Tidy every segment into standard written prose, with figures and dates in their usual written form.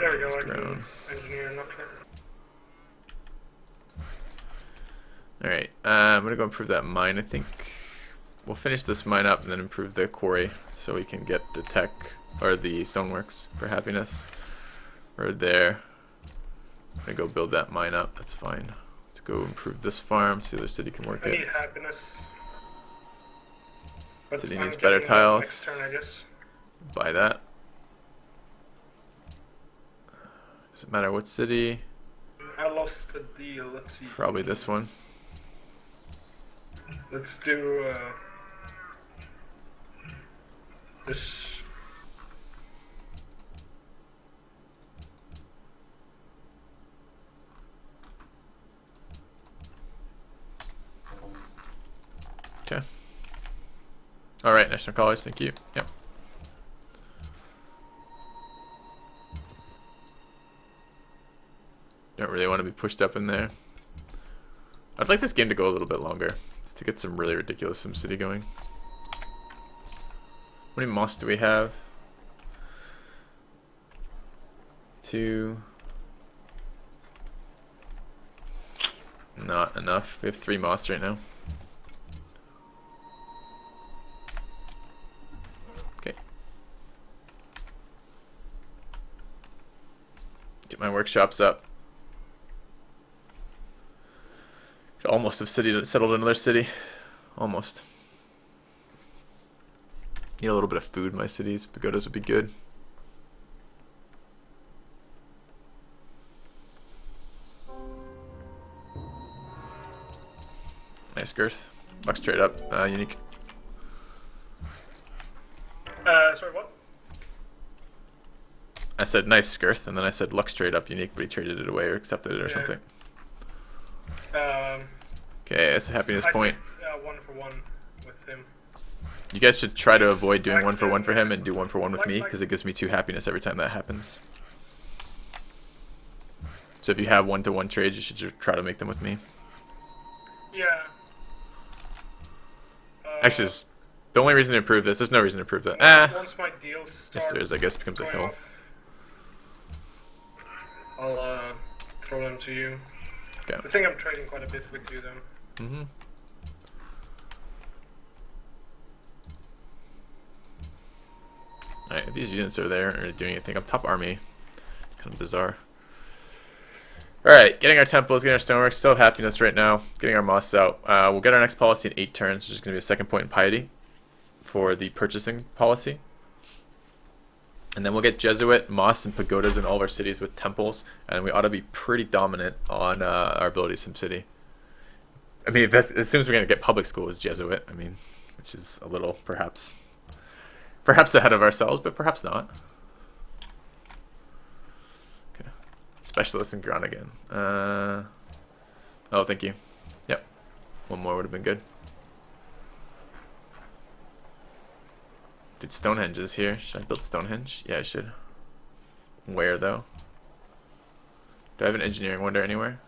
There we go, It's I can grown. engineer an upgrade. Alright, I'm gonna go improve that mine. I think we'll finish this mine up and then improve the quarry so we can get the tech or the stoneworks for happiness. Right there. I'm gonna go build that mine up. That's fine. Let's go improve this farm so the city can work I it. need happiness. But City I'm needs better getting that next tiles. turn, I guess. Buy that. Doesn't matter what city. I lost the deal, let's see. Probably this one. Let's do this. Okay. Alright, National College, thank you. Yep. Don't really want to be pushed up in there. I'd like this game to go a little bit longer, just to get some really ridiculous SimCity going. How many moss do we have? 2. Not enough. We have 3 moss right now. Okay. Get my workshops up. Almost have settled another city. Almost. Need a little bit of food in my cities. Pagodas would be good. Nice girth. Bucks trade up. Unique. Sorry, what? I said nice girth, and then I said Lux trade up unique, but he traded it away or accepted it or Yeah. something. Um, Okay, it's a happiness point. did, 1-for-1 with him. You guys should try to avoid doing 1-for-1 for him and do 1-for-1 with me, because it gives me 2 happiness every time that happens. So if you have 1-to-1 trades, you should just try to make them with me. Yeah. Actually, the only reason to improve this, there's no reason to improve that. Once my deals start Yes, there is. I guess it becomes a going hill. off, I'll throw them to you. Okay. I think I'm trading quite a bit with you then. Mm-hmm. Alright, these units are there, aren't doing anything. Up top army. Kind of bizarre. Alright, getting our temples, getting our stonework, still happiness right now. Getting our moss out. We'll get our next policy in 8 turns, which is going to be a second point in piety for the purchasing policy. And then we'll get Jesuit, moss, and pagodas in all of our cities with temples, and we ought to be pretty dominant on our ability SimCity. I mean, as soon as we're going to get public school as Jesuit, I mean, which is a little, perhaps ahead of ourselves, but perhaps not. Okay. Specialist in Groningen. Oh, thank you. Yep. One more would have been good. Dude, Stonehenge is here. Should I build Stonehenge? Yeah, I should. Where, though? Do I have an engineering wonder anywhere?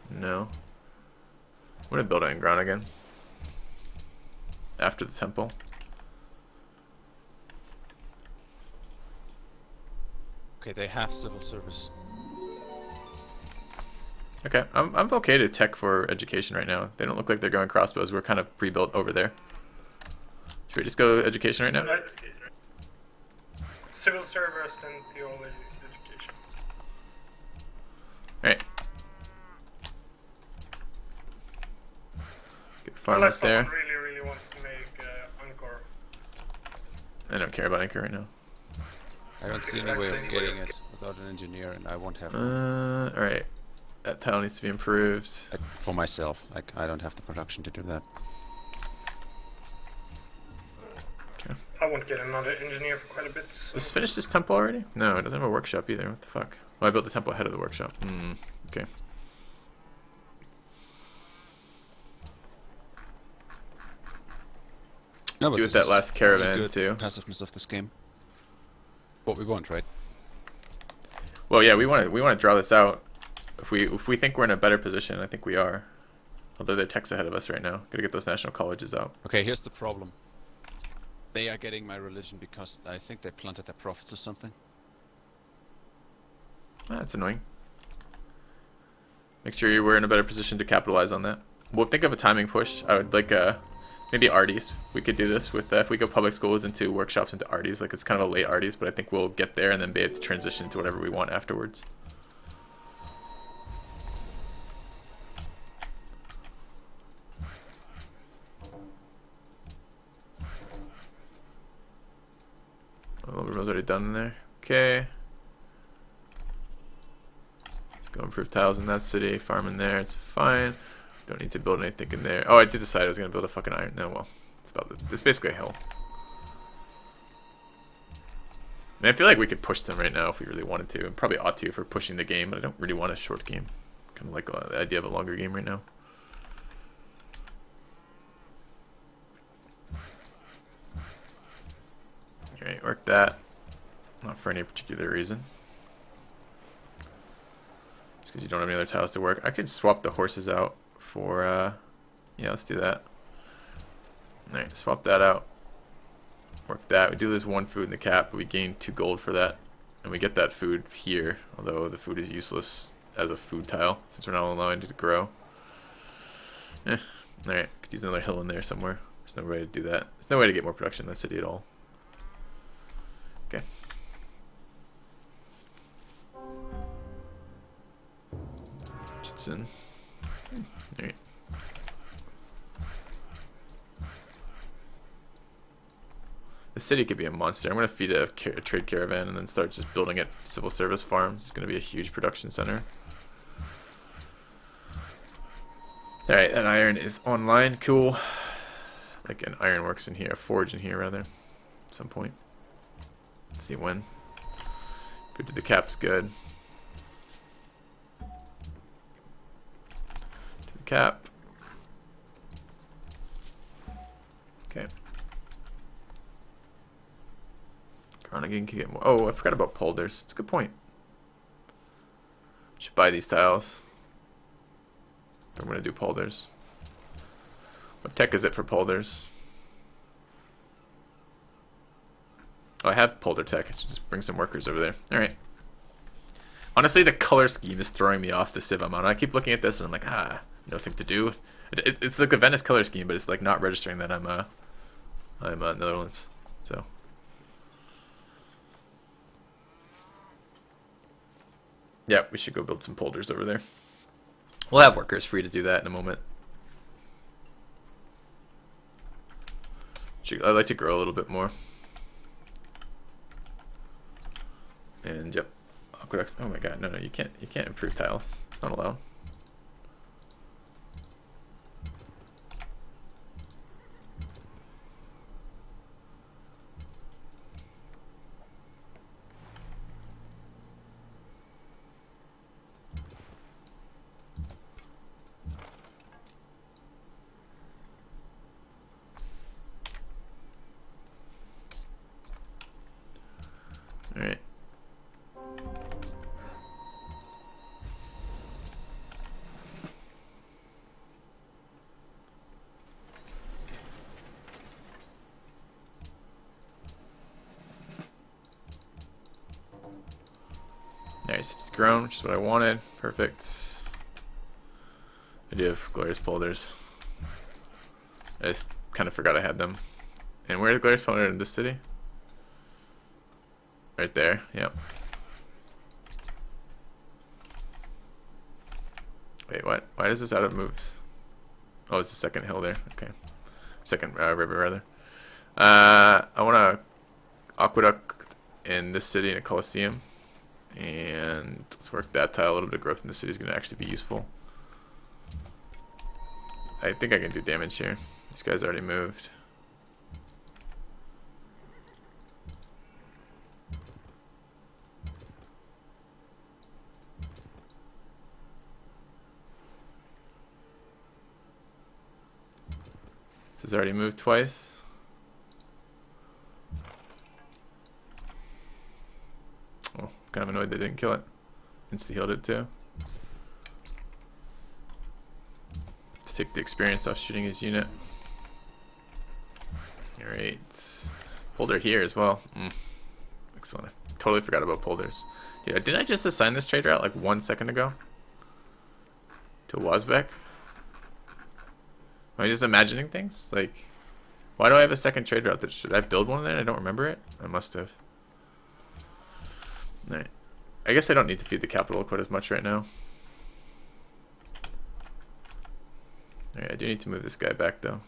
No. I'm going to build it in Groningen. After the temple. Okay, they have civil service. Okay, I'm okay to tech for education right now. They don't look like they're going crossbows. We're kind of pre-built over there. Should we just go education right now? Right. Civil service and theology education. Alright. Good farm Unless up there. someone really wants to make Angkor. I don't care about Anchor right now. I don't see any way of getting it without an engineer, and I won't have Alright. That tile needs to be improved. for myself. Like, I don't have the production to do that. I won't get another engineer for quite a bit. So. Does it finish this temple already? No, it doesn't have a workshop either. What the fuck? Well, I built the temple ahead of the workshop. Okay. No, but Do with this that is last really caravan good too. passiveness of this game. What we want, right? Well, yeah, we want to draw this out. If we think we're in a better position, I think we are. Although their tech's ahead of us right now. Gotta get those national colleges out. Okay, here's the problem. They are getting my religion because I think they planted their prophets or something. That's annoying. Make sure we're in a better position to capitalize on that. We'll think of a timing push. I would like maybe Arties. We could do this with if we go public schools into workshops into Arties. Like it's kind of a late Arties, but I think we'll get there and then be able to transition to whatever we want afterwards. Oh, Liberal's already done in there. Okay. Let's go improve tiles in that city. Farm in there. It's fine. Don't need to build anything in there. Oh, I did decide I was going to build a fucking iron. No, well. It's basically a hill. I mean, I feel like we could push them right now if we really wanted to. And probably ought to if we're pushing the game. But I don't really want a short game. Kind of like the idea of a longer game right now. Alright, work that. Not for any particular reason. Just because you don't have any other tiles to work. I could swap the horses out for, yeah, let's do that. Alright, swap that out. Work that. We do lose 1 food in the cap, but we gain 2 gold for that. And we get that food here, although the food is useless as a food tile, since we're not allowing it to grow. Alright, could use another hill in there somewhere. There's no way to do that. There's no way to get more production in the city at all. Okay. Jitson. Alright. The city could be a monster. I'm going to feed a trade caravan and then start just building it civil service farms. It's going to be a huge production center. Alright, that iron is online. Cool. Like an ironworks in here, a forge in here rather. At some point. Let's see when. Food to the cap's good. To the cap. Okay. Carnegie can get more. Oh, I forgot about polders. It's a good point. Should buy these tiles. I'm going to do polders. What tech is it for polders? Oh, I have polder tech. I should just bring some workers over there. Alright. Honestly, the color scheme is throwing me off the Civ I'm on. I keep looking at this and I'm like, nothing to do. It's like a Venice color scheme, but it's like not registering that I'm Netherlands. So. Yeah, we should go build some polders over there. We'll have workers free to do that in a moment. I'd like to grow a little bit more. And yep, aqueducts. Oh my god, no, you can't improve tiles. It's not allowed. All right. Nice, it's grown, which is what I wanted. Perfect. I do have glorious polders. I just kind of forgot I had them. And where's the glorious polder in this city? Right there, yep. Wait, what? Why does this out of moves? Oh, it's the second hill there. Okay. Second river, rather. I want a aqueduct in this city in a coliseum. And let's work that tile. A little bit of growth in the city is going to actually be useful. I think I can do damage here. This guy's already moved. This has already moved twice. Oh, kind of annoyed they didn't kill it. Insta-healed it too. Let's take the experience off shooting his unit. Alright. Hold her here as well. Excellent. I totally forgot about polders. Yeah, didn't I just assign this trade route like 1 second ago? To Wazbek? Am I just imagining things? Like, why do I have a second trade route? Should I build one there? I don't remember it. I must have. Alright. I guess I don't need to feed the capital quite as much right now. Alright, I do need to move this guy back though.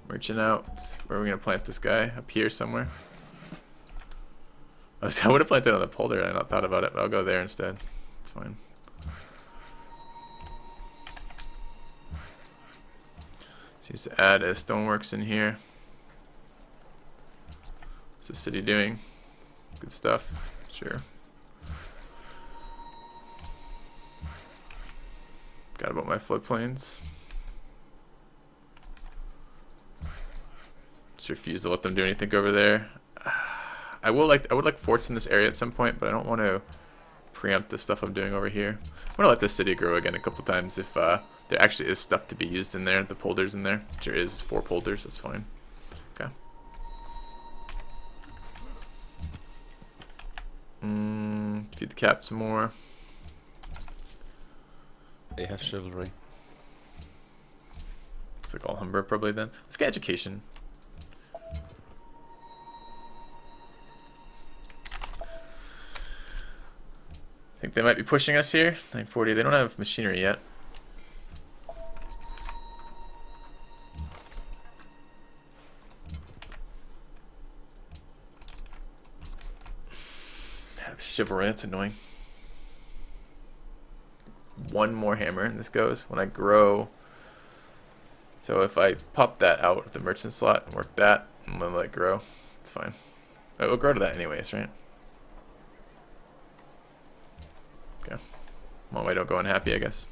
Merchant out. Where are we going to plant this guy? Up here somewhere? I would have planted on the polder and I not thought about it, but I'll go there instead. It's fine. Seems to add a stoneworks in here. What's the city doing? Good stuff. Sure. Forgot about my floodplains. Just refuse to let them do anything over there. I would like forts in this area at some point, but I don't want to preempt the stuff I'm doing over here. I'm gonna let this city grow again a couple times if there actually is stuff to be used in there. The polders in there. There is 4 polders. That's fine. Okay. Feed the cap some more. They have chivalry. Looks like all Humber probably then. Let's get education. I think they might be pushing us here. 940. They don't have machinery yet. Have chivalry. That's annoying. One more hammer and this goes. When I grow. So if I pop that out of the merchant slot and work that, I'm gonna let it grow. It's fine. It will grow to that anyways, right? Okay. Well, I don't go unhappy, I guess.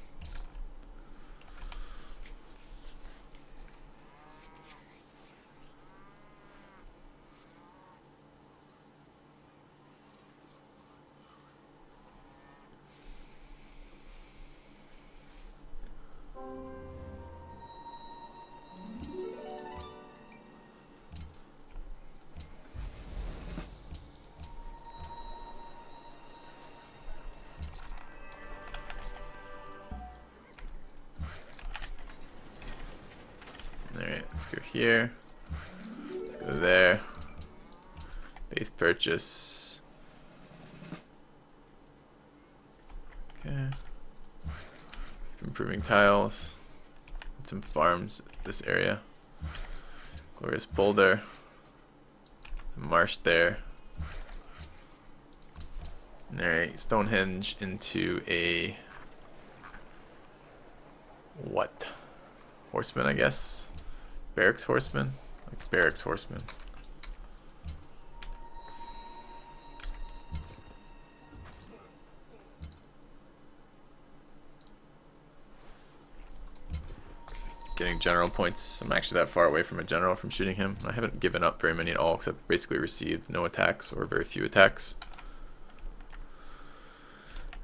Alright, let's go here. Let's go there. Faith purchase. Okay. Improving tiles. Some farms this area. Glorious boulder. Marsh there. Alright, Stonehenge into a what? Horseman, I guess. Barracks horseman? Like barracks horseman. Getting general points. I'm actually that far away from a general from shooting him. I haven't given up very many at all, except basically received no attacks or very few attacks.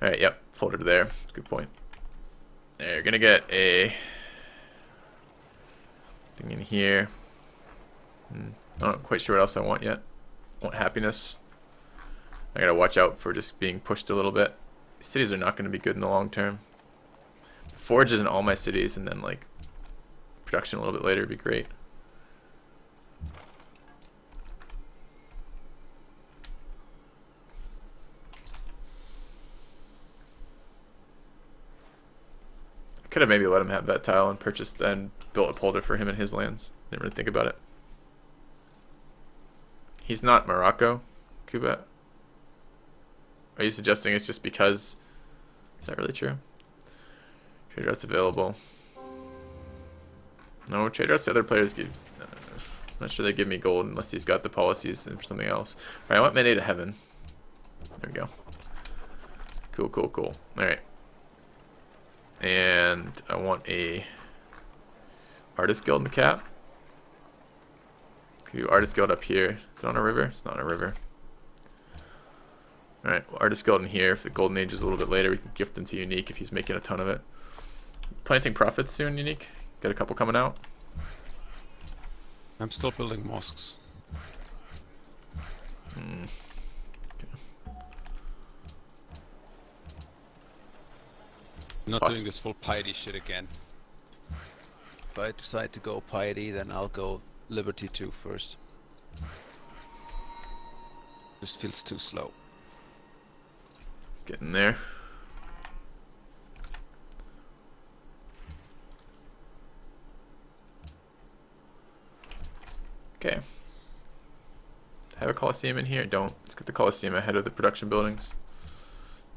Alright, yep, pulled her there. That's a good point. There, you're gonna get a thing in here. I'm not quite sure what else I want yet. I want happiness. I gotta watch out for just being pushed a little bit. Cities are not gonna be good in the long term. Forges in all my cities and then like production a little bit later would be great. Could have maybe let him have that tile and purchased and built a polder for him in his lands. Didn't really think about it. He's not Morocco, Cuba. Are you suggesting it's just because? Is that really true? Trade routes available. No, trade routes the other players give. I'm not sure they give me gold unless he's got the policies and for something else. Alright, I want MiED to heaven. There we go. Cool, cool, cool. Alright. And I want a artist guild in the cap. Can do artist guild up here. Is it on a river? It's not on a river. Alright, well, Artist Guild in here. If the Golden Age is a little bit later, we can gift them to Unique if he's making a ton of it. Planting Profits soon, Unique. Got a couple coming out. I'm still building mosques. Okay. Not Awesome. doing this full piety shit again. If I decide to go piety, then I'll go Liberty 2 first. Just feels too slow. Getting there. Okay. Have a Coliseum in here? Don't. Let's get the Coliseum ahead of the production buildings.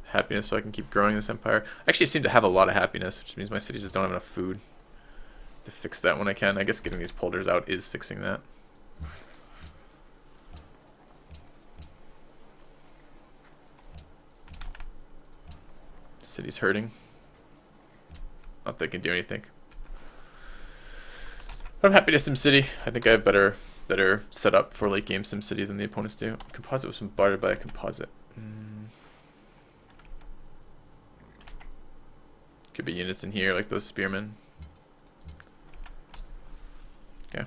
Happiness so I can keep growing this empire. I actually seem to have a lot of happiness, which means my cities just don't have enough food to fix that when I can. I guess getting these polders out is fixing that. City's hurting. Not that they can do anything. But I'm happy to SimCity. I think I have better setup for late game SimCity than the opponents do. Composite was bombarded by a composite. Could be units in here like those spearmen. Okay.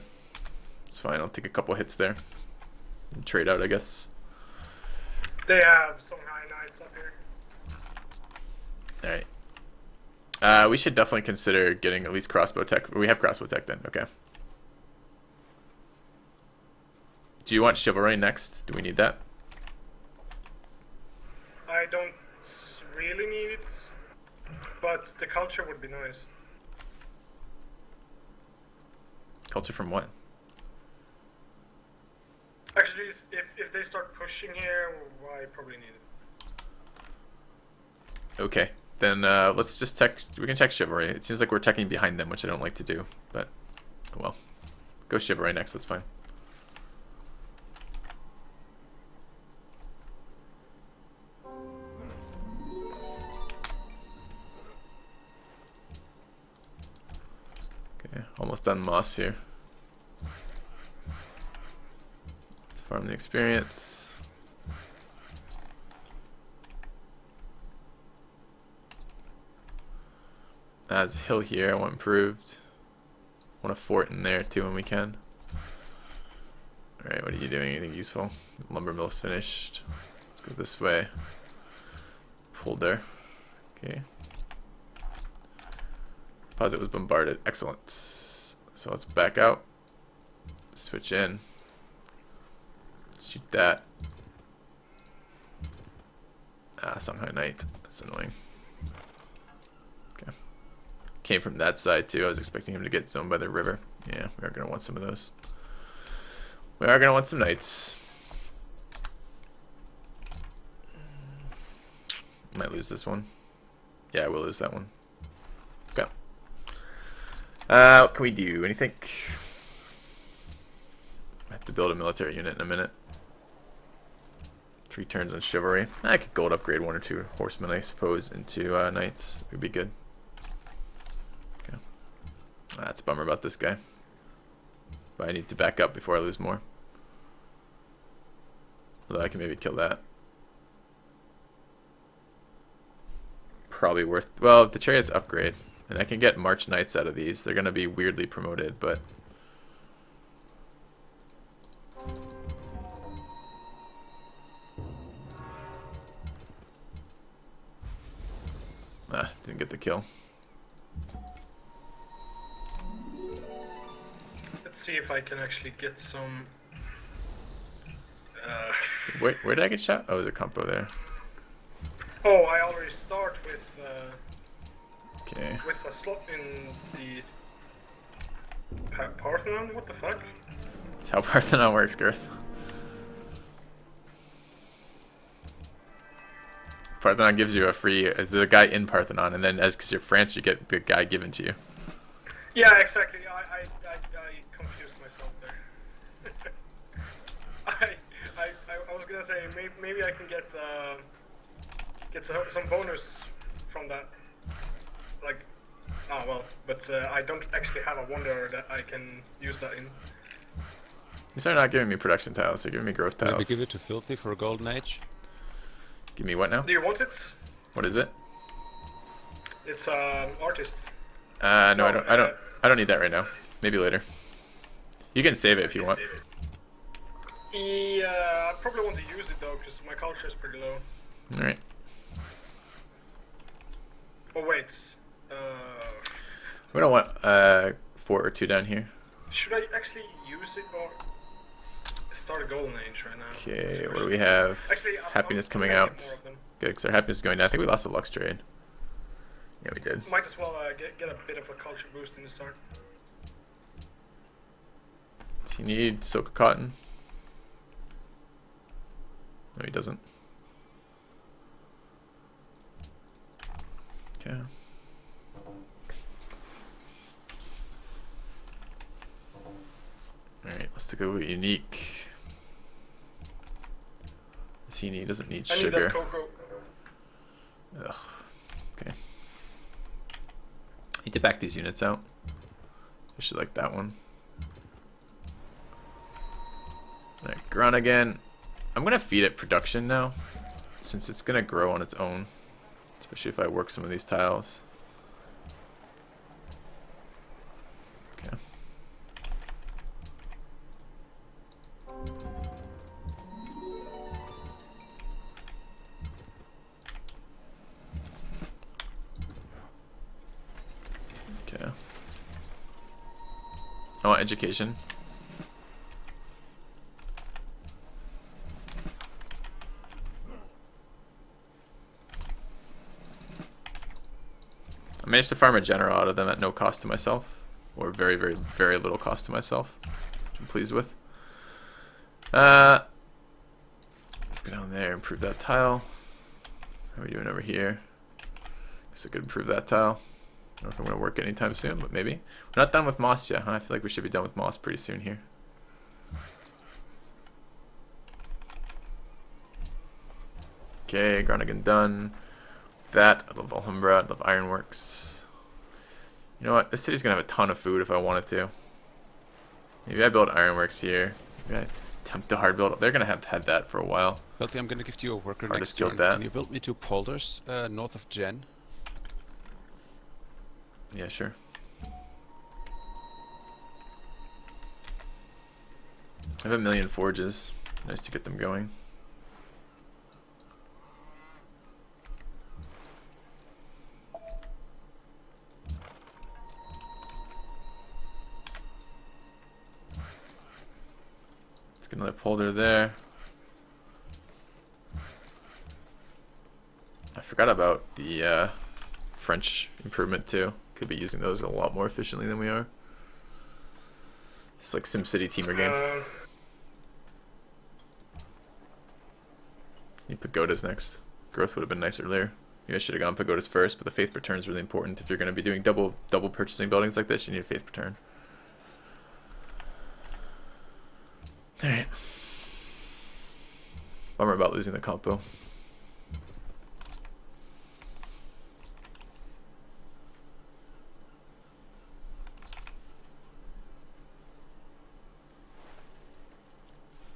It's fine. I'll take a couple hits there. And trade out, I guess. They have some high knights up here. Alright. We should definitely consider getting at least crossbow tech. We have crossbow tech then. Okay. Do you want chivalry next? Do we need that? I don't really need it, but the culture would be nice. Culture from what? Actually, if they start pushing here, I probably need it. Okay. Then let's just tech. We can check chivalry. It seems like we're teching behind them, which I don't like to do. But, oh well. Go chivalry next. That's fine. Okay, almost done moss here. Let's farm the experience. As a hill here, I want improved. I want a fort in there too when we can. Alright, what are you doing? Anything useful? Lumber mill's finished. Let's go this way. Folder. Okay. Deposit was bombarded. Excellent. So let's back out. Switch in. Shoot that. Ah, Shanghai Knight. That's annoying. Okay. Came from that side too. I was expecting him to get zoned by the river. Yeah, we are going to want some of those. We are going to want some knights. Might lose this one. Yeah, we'll lose that one. Okay. What can we do? Anything? I have to build a military unit in a minute. 3 turns on chivalry. I could gold upgrade 1 or 2 horsemen, I suppose, into knights. That would be good. Okay. That's a bummer about this guy. But I need to back up before I lose more. Although I can maybe kill that. Probably worth... Well, the chariots upgrade. And I can get March Knights out of these. They're going to be weirdly promoted, but... Ah, didn't get the kill. Let's see if I can actually get some... Wait, where did I get shot? Oh, there's a compo there. Oh, I already start with Okay. a slot in the Parthenon? What the fuck? That's how Parthenon works, Girth. Parthenon gives you a free... There's a guy in Parthenon, and then as because you're France, you get the guy given to you. Yeah, exactly. I confused myself there. I was gonna say maybe I can get some bonus from that. Like, oh well, but I don't actually have a wonder that I can use that in. You start not giving me production tiles, so you're giving me growth tiles. Maybe give it to Filthy for a golden age. Give me what now? Do you want it? What is it? It's artist. No, No, I don't need that right now. Maybe later. You can save it if you want. Yeah, I probably want to use it though, because my culture is pretty low. All right. Oh wait. We don't want 4 or 2 down here. Should I actually use it or start a golden age right now? Okay, what do we have? Actually, Happiness I'm coming gonna out. get more of them. Good, because our happiness is going down. I think we lost the Lux trade. Yeah, we did. Might as well get a bit of a culture boost in the start. Does he need Soka Cotton? No, he doesn't. Okay. Alright, let's take a look at unique. Does he need? Doesn't need I need sugar. that cocoa. Ugh. Okay. Need to back these units out. I should like that one. Alright, Grun again. I'm gonna feed it production now, since it's gonna grow on its own. Especially if I work some of these tiles. Okay. Okay. I want education. I managed to farm a general out of them at no cost to myself, or very, very, very little cost to myself, which I'm pleased with. Let's go down there, improve that tile. How are we doing over here? Guess I could improve that tile. I don't know if I'm going to work anytime soon, but maybe. We're not done with moss yet, huh? I feel like we should be done with moss pretty soon here. Okay, Groningen done. That, I love Alhambra, I love Ironworks. You know what, this city's gonna have a ton of food if I wanted to. Maybe I build Ironworks here. Maybe I attempt to hard build. They're gonna have had that for a while. Filthy, I'm gonna give you a worker Hard to next skill turn. that. Can you build me 2 polders north of Gen? Yeah, sure. I have 1,000,000 forges. Nice to get them going. Let's get another polder there. I forgot about the French improvement too. Could be using those a lot more efficiently than we are. It's like SimCity teamer game. Need pagodas next. Growth would have been nice earlier. Maybe I should have gone pagodas first, but the faith per turn is really important. If you're going to be doing double purchasing buildings like this, you need a faith per turn. Alright. Bummer about losing the compo.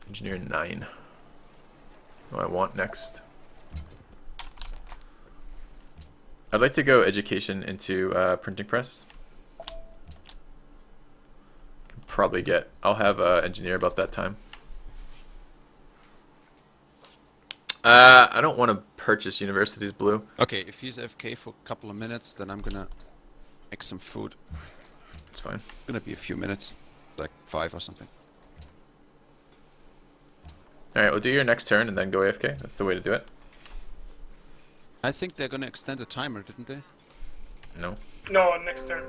Engineer 9. What do I want next? I'd like to go education into printing press. Can probably get. I'll have engineer about that time. I don't want to purchase universities blue. Okay, if he's AFK for a couple of minutes, then I'm gonna make some food. It's fine. Gonna be a few minutes, like 5 or something. Alright, we'll do your next turn and then go AFK. That's the way to do it. I think they're gonna extend the timer, didn't they? No. No, next turn.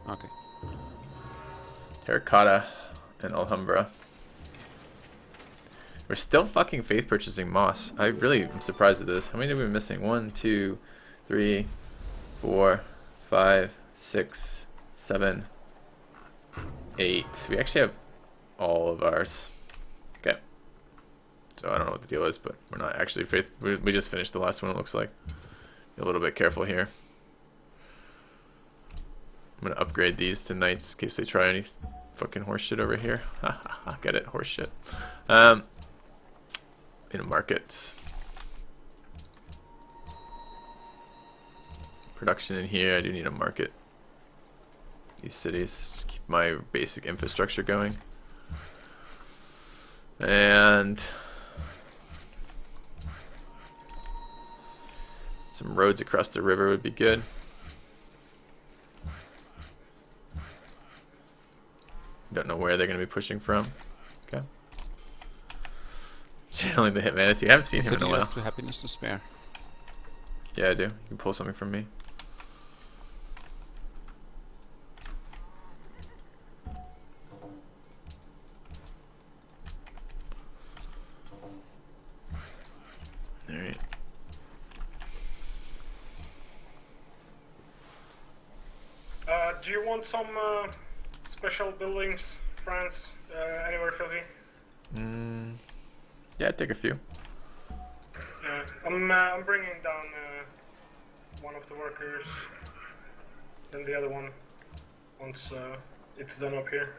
Okay. Terracotta and Alhambra. We're still fucking faith purchasing moss. I really am surprised at this. How many are we missing? 1, 2, 3, 4, 5, 6, 7, 8. We actually have all of ours. Okay. So I don't know what the deal is, but we're not actually faith. We just finished the last one, it looks like. Be a little bit careful here. I'm gonna upgrade these to knights in case they try any fucking horse shit over here. Get it, horse shit. In markets. production in here. I do need a market. These cities, just keep my basic infrastructure going. And some roads across the river would be good. Don't know where they're going to be pushing from. Okay. Channeling the Hitmanatee. I haven't seen him in a City while. of happiness to spare. Yeah, I do. You can pull something from me. Alright. Do you want some special buildings, France? Anywhere, Filthy? Yeah, I'd take a few. Yeah, I'm bringing down one of the workers, then the other one once it's done up here.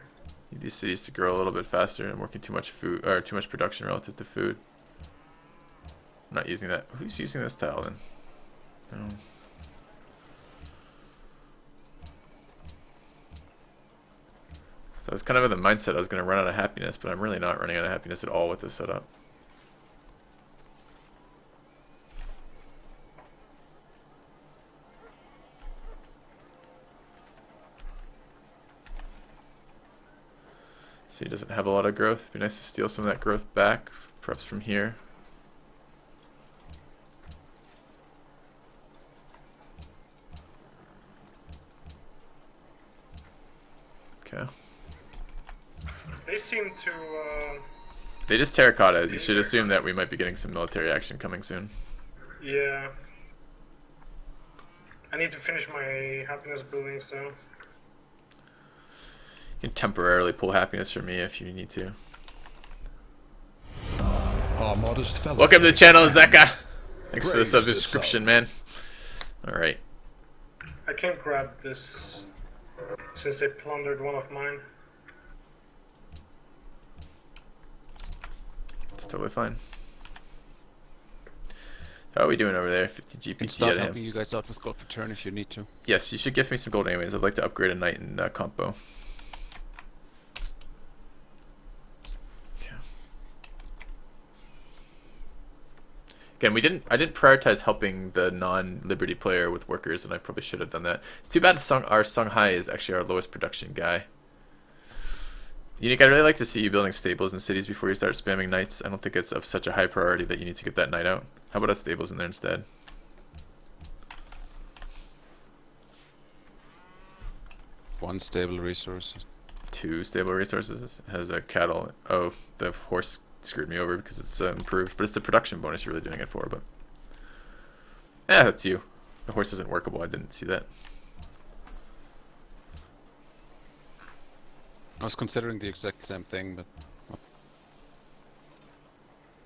Need these cities to grow a little bit faster. I'm working too much food or too much production relative to food. I'm not using that. Who's using this tile then? Oh. So I was kind of in the mindset I was going to run out of happiness, but I'm really not running out of happiness at all with this setup. So he doesn't have a lot of growth. It'd be nice to steal some of that growth back, perhaps from here. Okay. They seem to. They just terracotta. You should assume that we might be getting some military action coming soon. Yeah. I need to finish my happiness building, so. You can temporarily pull happiness from me if you need to. Our modest fellow. Welcome to the channel, Zeka. Thanks for the Praise the subscription, man. Alright. I can't grab this since they plundered one of mine. It's totally fine. How are we doing over there? 50 I can GPT start out of helping him. you guys out with gold return if you need to. Yes, you should gift me some gold anyways. I'd like to upgrade a knight in combo. Okay. Again, I didn't prioritize helping the non-Liberty player with workers, and I probably should have done that. It's too bad our Songhai is actually our lowest production guy. Unique, I'd really like to see you building stables in cities before you start spamming knights. I don't think it's of such a high priority that you need to get that knight out. How about stables in there instead? One stable resource. 2 stable resources. Has a cattle. Oh, the horse screwed me over because it's improved. But it's the production bonus you're really doing it for. But yeah, that's you. The horse isn't workable. I didn't see that. I was considering the exact same thing, but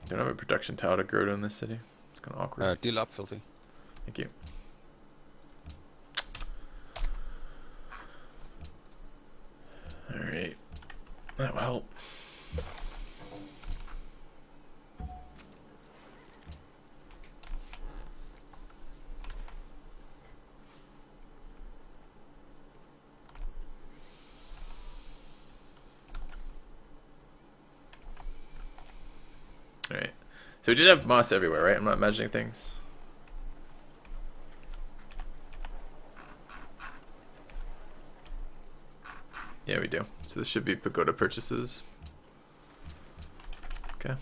Don't have a production tile to grow to in this city. It's kind of awkward. deal up, Filthy. Thank you. Alright. That will help. Alright. So we did have moss everywhere, right? I'm not imagining things. Yeah, we do. So this should be pagoda purchases. Okay.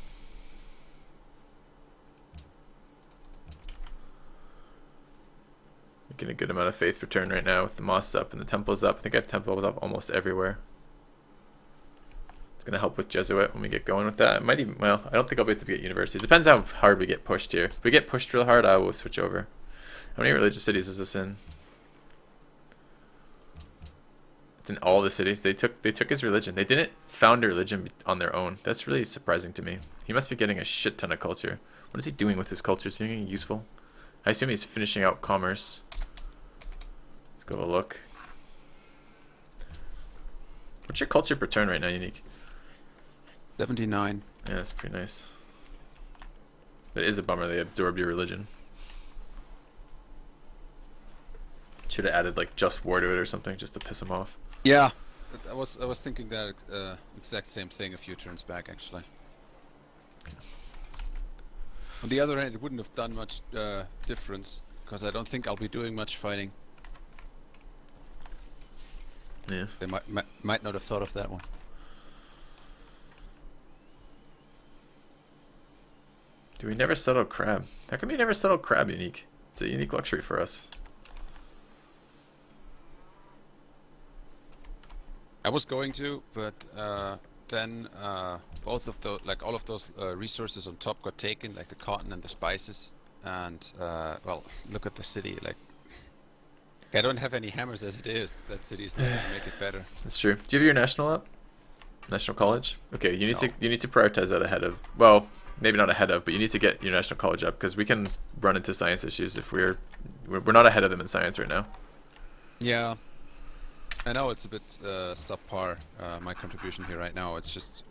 Getting a good amount of faith return right now with the moss up and the temples up. I think I have temples up almost everywhere. It's going to help with Jesuit when we get going with that. It might even, well, I don't think I'll be able to get universities. Depends how hard we get pushed here. If we get pushed real hard, I will switch over. How many religious cities is this in? It's in all the cities. They took his religion. They didn't found a religion on their own. That's really surprising to me. He must be getting a shit ton of culture. What is he doing with his culture? Is he doing anything useful? I assume he's finishing out commerce. Let's go have a look. What's your culture per turn right now, Unique? 79. Yeah, that's pretty nice. But it is a bummer they absorbed your religion. Should have added like just war to it or something just to piss him off. Yeah, I was thinking that exact same thing a few turns back actually. On the other hand, it wouldn't have done much difference because I don't think I'll be doing much fighting. Yeah. They might not have thought of that one. Do we never settle crab? How come you never settle crab unique? It's a unique luxury for us. I was going to, but then both of those, like all of those resources on top got taken, like the cotton and the spices. And well, look at the city. Like, I don't have any hammers as it is. That city is not going to make it better. That's true. Do you have your national up? National college? Okay, you need No. to prioritize that ahead of, well, maybe not ahead of, but you need to get your national college up because we can run into science issues if we're not ahead of them in science right now. Yeah, I know it's a bit subpar. My contribution here right now. It's just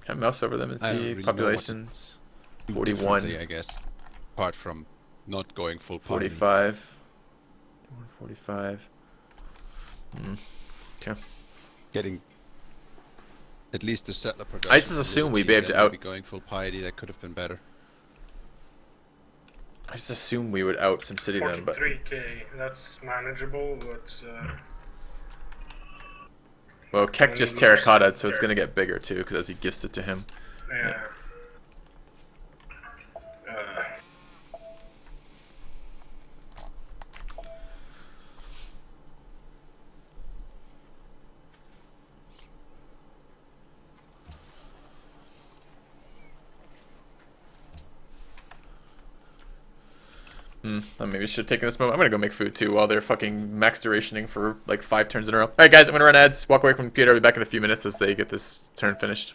Can I mouse over them and I don't see really know what to populations? do 41, differently, I guess. Apart from not going full party. 45, 45. Okay. Getting at least the settler production. I just assume we'd be able to then maybe out. going full piety. That could have been better. I just assume we would out some city then, but 43k, that's manageable, but well, Kek just terracota'd, so it's gonna get bigger too, because as he gifts it to him. yeah. Maybe we should have taken this moment. I'm gonna go make food too while they're fucking max durationing for like 5 turns in a row. Alright guys, I'm gonna run ads, walk away from the computer, I'll be back in a few minutes as they get this turn finished.